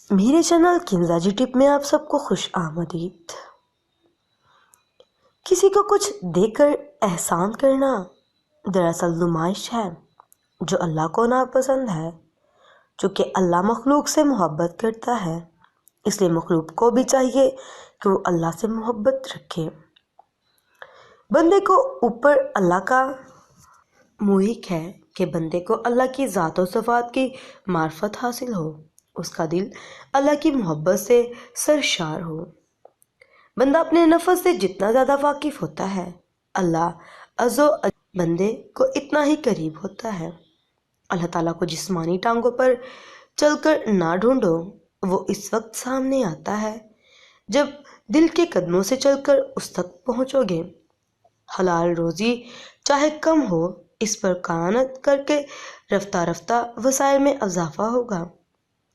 میرے چینل کنزا ٹپ میں آپ سب کو خوش آمدید۔ کسی کو کچھ دے کر احسان کرنا دراصل نمائش ہے جو اللہ کو ناپسند ہے، چونکہ اللہ مخلوق سے محبت کرتا ہے، اس لیے مخلوق کو بھی چاہیے کہ وہ اللہ سے محبت رکھے۔ بندے کو اوپر اللہ کا محق ہے کہ بندے کو اللہ کی ذات و صفات کی معرفت حاصل ہو، اس کا دل اللہ کی محبت سے سرشار ہو۔ بندہ اپنے نفس سے جتنا زیادہ واقف ہوتا ہے، اللہ عز و جل بندے کو اتنا ہی قریب ہوتا ہے۔ اللہ تعالیٰ کو جسمانی ٹانگوں پر چل کر نہ ڈھونڈو، وہ اس وقت سامنے آتا ہے جب دل کے قدموں سے چل کر اس تک پہنچو گے۔ حلال روزی چاہے کم ہو، اس پر قناعت کر کے رفتہ رفتہ وسائل میں اضافہ ہوگا۔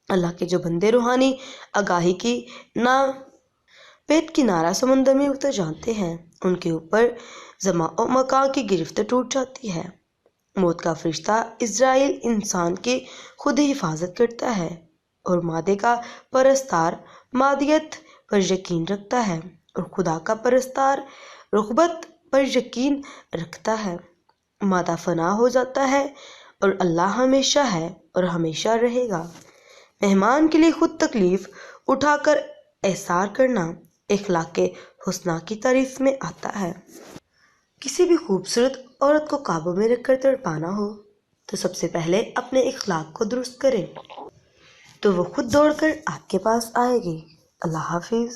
اللہ کے جو بندے روحانی آگاہی کی پیت کنارہ سمندر میں اتر جاتے ہیں، ان کے اوپر زمان و مکان کی گرفت ٹوٹ جاتی ہے۔ موت کا فرشتہ عزرائیل انسان کی خود حفاظت کرتا ہے، اور مادے کا پرستار مادیت پر یقین رکھتا ہے، اور خدا کا پرستار رغبت پر یقین رکھتا ہے۔ مادہ فنا ہو جاتا ہے اور اللہ ہمیشہ ہے اور ہمیشہ رہے گا۔ مہمان کے لیے خود تکلیف اٹھا کر ایثار کرنا اخلاق حسنہ کی تعریف میں آتا ہے۔ کسی بھی خوبصورت عورت کو قابو میں رکھ کر تڑپانا ہو تو سب سے پہلے اپنے اخلاق کو درست کریں، تو وہ خود دوڑ کر آپ کے پاس آئے گی۔ اللہ حافظ۔